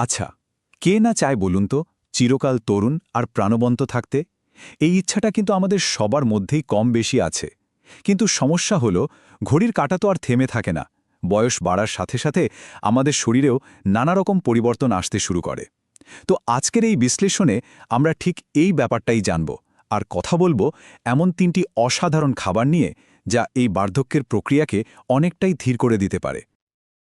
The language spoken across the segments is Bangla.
আচ্ছা, কে না চায় বলুন তো চিরকাল তরুণ আর প্রাণবন্ত থাকতে? এই ইচ্ছাটা কিন্তু আমাদের সবার মধ্যেই কম বেশি আছে। কিন্তু সমস্যা হলো ঘড়ির কাঁটা তো আর থেমে থাকে না। বয়স বাড়ার সাথে সাথে আমাদের শরীরেও নানা রকম পরিবর্তন আসতে শুরু করে। তো আজকের এই বিশ্লেষণে আমরা ঠিক এই ব্যাপারটাই জানব আর কথা বলবো এমন 3টি অসাধারণ খাবার নিয়ে যা এই বার্ধক্যের প্রক্রিয়াকে অনেকটাই ধীর করে দিতে পারে।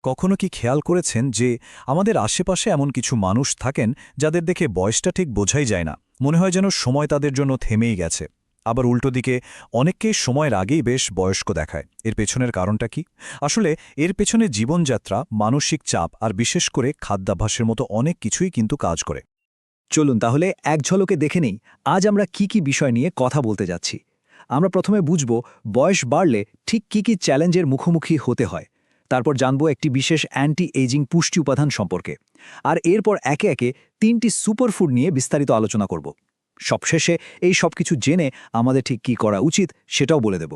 কখনো কি খেয়াল করেছেন যে আমাদের আশেপাশে এমন কিছু মানুষ থাকেন যাদের দেখে বয়সটা ঠিক বোঝাই যায় না, মনে হয় যেন সময় তাদের জন্য থেমেই গেছে। আবার উল্টো দিকে অনেককেই সময়ের আগেই বেশ বয়স্ক দেখায়। এর পেছনের কারণটা কি? আসলে এর পেছনে জীবনযাত্রা, মানসিক চাপ আর বিশেষ করে খাদ্যাভ্যাসের মতো অনেক কিছুই কিন্তু কাজ করে। চলুন তাহলে এক ঝলকে দেখে নিই আজ আমরা কি কি বিষয় নিয়ে কথা বলতে যাচ্ছি। আমরা প্রথমে বুঝব বয়স বাড়লে ঠিক কি কি চ্যালেঞ্জের মুখোমুখি হতে হয়। তারপর জানব একটি বিশেষ অ্যান্টি এজিং পুষ্টি উপাদান সম্পর্কে। আর এরপর একে একে 3টি সুপারফুড নিয়ে বিস্তারিত আলোচনা করব। সবশেষে এই সব কিছু জেনে আমাদের ঠিক কি করা উচিত সেটাও বলে দেব।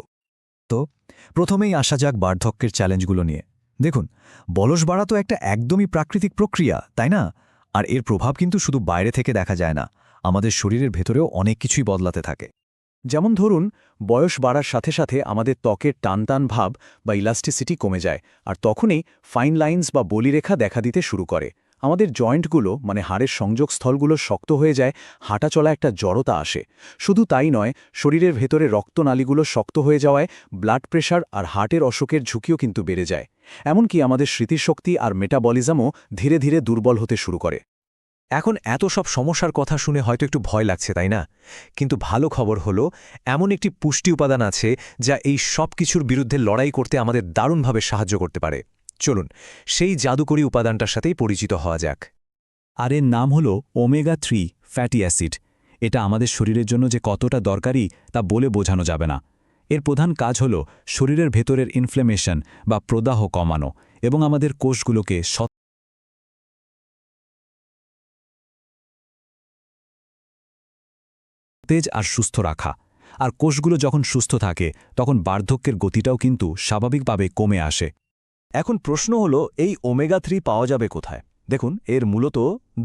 প্রথমেই আসা যাক বার্ধক্যের চ্যালেঞ্জগুলো নিয়ে। দেখুন, বয়স বাড়া তো একটা একদমই প্রাকৃতিক প্রক্রিয়া, তাই না? আর এর প্রভাব কিন্তু শুধু বাইরে থেকে দেখা যায় না, আমাদের শরীরের ভেতরেও অনেক কিছুই বদলাতে থাকে। যেমন ধরুন, বয়স বাড়ার সাথে সাথে আমাদের ত্বকের টানটান ভাব বা ইলাস্টিসিটি কমে যায়, আর তখনই ফাইন লাইন্স বা বলিরেখা দেখা দিতে শুরু করে। আমাদের জয়েন্টগুলো মানে হাড়ের সংযোগস্থলগুলো শক্ত হয়ে যায়, হাঁটা চলা একটা জড়তা আসে। শুধু তাই নয়, শরীরের ভেতরে রক্তনালীগুলো শক্ত হয়ে যাওয়ায় ব্লাড প্রেশার আর হার্টের অসুখের ঝুঁকিও কিন্তু বেড়ে যায়। এমনকি আমাদের স্মৃতিশক্তি আর মেটাবলিজমও ধীরে ধীরে দুর্বল হতে শুরু করে। এখন এত সব সমস্যার কথা শুনে হয়তো একটু ভয় লাগছে, তাই না? কিন্তু ভালো খবর হলো, এমন একটি পুষ্টি উপাদান আছে যা এই সব কিছুর বিরুদ্ধে লড়াই করতে আমাদের দারুণভাবে সাহায্য করতে পারে। চলুন সেই জাদুকরী উপাদানটার সাথেই পরিচিত হওয়া যাক। আর এর নাম হল ওমেগা-3 ফ্যাটি অ্যাসিড। এটা আমাদের শরীরের জন্য যে কতটা দরকারি তা বলে বোঝানো যাবে না। এর প্রধান কাজ হল শরীরের ভেতরের ইনফ্লেমেশন বা প্রদাহ কমানো এবং আমাদের কোষগুলোকে সতেজ আর সুস্থ রাখা। আর কোষগুলো যখন সুস্থ থাকে তখন বার্ধক্যের গতিটাও কিন্তু স্বাভাবিকভাবে কমে আসে। এখন প্রশ্ন হলো, এই ওমেগা-3 পাওয়া যাবে কোথায়? দেখুন, এর মূলত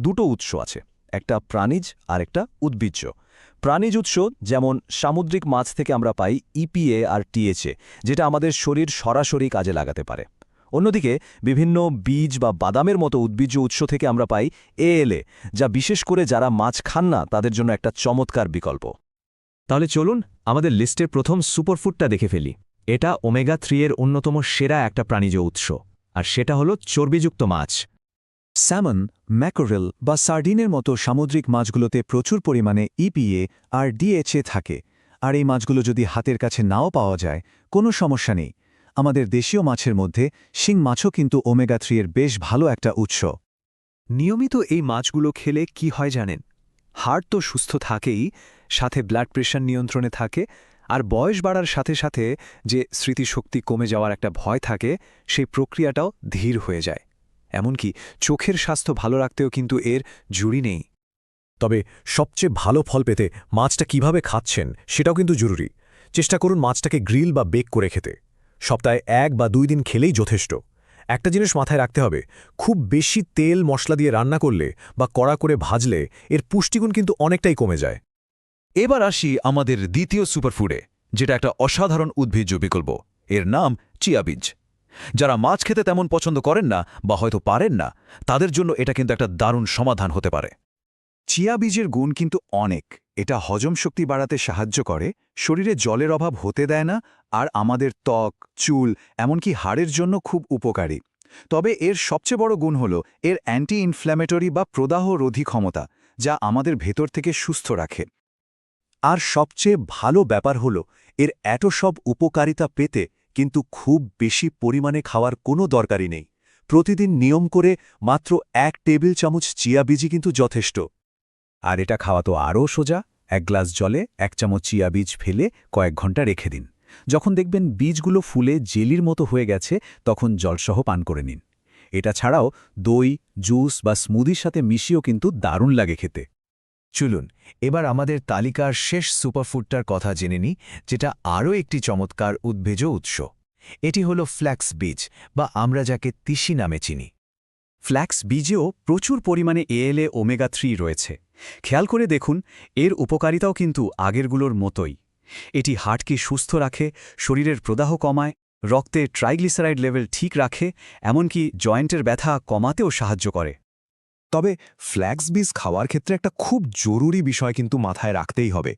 দুটো উৎস আছে, একটা প্রাণীজ আর একটা উদ্ভিজ্জ। প্রাণীজ উৎস যেমন সামুদ্রিক মাছ থেকে আমরা পাই ইপিএ আর টিএচএ, যেটা আমাদের শরীর সরাসরি কাজে লাগাতে পারে। অন্যদিকে বিভিন্ন বীজ বা বাদামের মতো উদ্ভিজ্জ উৎস থেকে আমরা পাই এএলএ, যা বিশেষ করে যারা মাছ খান না তাদের জন্য একটা চমৎকার বিকল্প। তাহলে চলুন আমাদের লিস্টের প্রথম সুপারফুডটা দেখে ফেলি। এটা ওমেগা-3 এর অন্যতম সেরা একটা প্রাণীজ উৎস, আর সেটা হলো চর্বিযুক্ত মাছ। স্যামন, ম্যাকরেল বা সার্ডিনের মতো সামুদ্রিক মাছগুলোতে প্রচুর পরিমাণে ইপিএ আর ডিএচএ থাকে। আর এই মাছগুলো যদি হাতের কাছে নাও পাওয়া যায়, কোনো সমস্যা নেই। আমাদের দেশীয় মাছের মধ্যে শিং মাছও কিন্তু ওমেগা-3 এর বেশ ভালো একটা উৎস। নিয়মিত এই মাছগুলো খেলে কি হয় জানেন? হার্ট তো সুস্থ থাকেই, সাথে ব্লাড প্রেশার নিয়ন্ত্রণে থাকে, আর বয়স বাড়ার সাথে সাথে যে স্মৃতিশক্তি কমে যাওয়ার একটা ভয় থাকে সেই প্রক্রিয়াটাও ধীর হয়ে যায়। এমনকি চোখের স্বাস্থ্য ভালো রাখতেও কিন্তু এর জুড়ি নেই। তবে সবচেয়ে ভালো ফল পেতে মাছটা কিভাবে খাচ্ছেন সেটাও কিন্তু জরুরি। চেষ্টা করুন মাছটাকে গ্রিল বা বেক করে খেতে। সপ্তাহে 1 বা 2 দিন খেলেই যথেষ্ট। একটা জিনিস মাথায় রাখতে হবে, খুব বেশি তেল মশলা দিয়ে রান্না করলে বা কড়া করে ভাজলে এর পুষ্টিগুণ কিন্তু অনেকটাই কমে যায়। এবার আসি আমাদের দ্বিতীয় সুপারফুডে, যেটা একটা অসাধারণ উদ্ভিজ্জ বিকল্প। এর নাম চিয়া বীজ। যারা মাছ খেতে তেমন পছন্দ করেন না বা হয়তো পারেন না, তাদের জন্য এটা কিন্তু একটা দারুণ সমাধান হতে পারে। চিয়া বীজের গুণ কিন্তু অনেক। এটা হজম শক্তি বাড়াতে সাহায্য করে, শরীরে জলের অভাব হতে দেয় না, আর আমাদের ত্বক, চুল এমনকি হাড়ের জন্য খুব উপকারী। তবে এর সবচেয়ে বড় গুণ হল এর অ্যান্টি ইনফ্ল্যামেটরি বা প্রদাহ রোধী ক্ষমতা, যা আমাদের ভেতর থেকে সুস্থ রাখে। আর সবচেয়ে ভালো ব্যাপার হল এর এত সব উপকারিতা পেতে কিন্তু খুব বেশি পরিমাণে খাওয়ার কোনো দরকারই নেই। প্রতিদিন নিয়ম করে মাত্র 1 টেবিল চামচ চিয়া বীজই কিন্তু যথেষ্ট। আর এটা খাওয়া তো আরও সোজা। 1 গ্লাস জলে 1 চামচ চিয়া বীজ ফেলে কয়েক ঘন্টা রেখে দিন। যখন দেখবেন বীজগুলো ফুলে জেলির মতো হয়ে গেছে, তখন জলসহ পান করে নিন। এটা ছাড়াও দই, জুস বা স্মুদির সাথে মিশিয়েও কিন্তু দারুণ লাগে খেতে। চলুন এবার আমাদের তালিকার শেষ সুপারফুডটার কথা জেনে নিই, যেটা আরও একটি চমৎকার উদ্ভিজ্জ উৎস। এটি হলো ফ্ল্যাক্স বীজ, বা আমরা যাকে তিসি নামে চিনি। ফ্ল্যাক্স বীজেও প্রচুর পরিমাণে ALA ওমেগা 3 রয়েছে। খেয়াল করে দেখুন, এর উপকারিতাও কিন্তু আগেরগুলোর মতোই। এটি হার্টকে সুস্থ রাখে, শরীরের প্রদাহ কমায়, রক্তে ট্রাইগ্লিসারাইড লেভেল ঠিক রাখে, এমনকি জয়েন্টের ব্যথা কমাতেও সাহায্য করে। তবে ফ্ল্যাক্স বীজ খাওয়ার ক্ষেত্রে একটা খুব জরুরি বিষয় কিন্তু মাথায় রাখতেই হবে।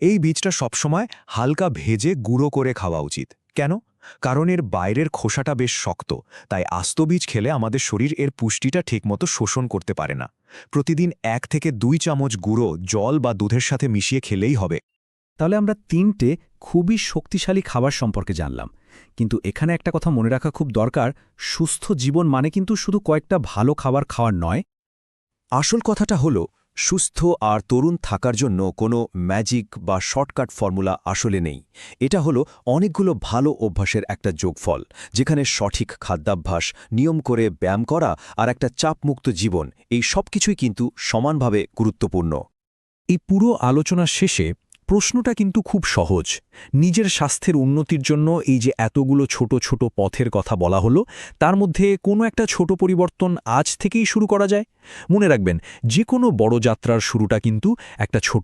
এই বীজটা সবসময় হালকা ভেজে গুঁড়ো করে খাওয়া উচিত। কেন? কারণ এর বাইরের খোসাটা বেশ শক্ত, তাই আস্ত বীজ খেলে আমাদের শরীর এর পুষ্টিটা ঠিকমতো শোষণ করতে পারে না। প্রতিদিন 1 থেকে 2 চামচ গুঁড়ো জল বা দুধের সাথে মিশিয়ে খেলেই হবে। তাহলে আমরা 3টে খুবই শক্তিশালী খাবার সম্পর্কে জানলাম, কিন্তু এখানে একটা কথা মনে রাখা খুব দরকার, সুস্থ জীবন মানে কিন্তু শুধু কয়েকটা ভালো খাবার খাওয়ার নয়। আসল কথাটা হলো, সুস্থ আর তরুণ থাকার জন্য কোনো ম্যাজিক বা শর্টকাট ফর্মুলা আসলে নেই। এটা হলো অনেকগুলো ভালো অভ্যাসের একটা যোগফল, যেখানে সঠিক খাদ্যাভ্যাস, নিয়ম করে ব্যায়াম করা আর একটা চাপমুক্ত জীবন, এই সব কিছুই কিন্তু সমানভাবে গুরুত্বপূর্ণ। এই পুরো আলোচনার শেষে প্রশ্নটা কিন্তু খুব সহজ। নিজের স্বাস্থ্যের উন্নতির জন্য এই যে এতগুলো ছোট ছোট পথের কথা বলা হলো, তার মধ্যে কোনো একটা ছোট পরিবর্তন আজ থেকেই শুরু করা যায়। মনে রাখবেন, যে কোনো বড় যাত্রার শুরুটা কিন্তু একটা ছোট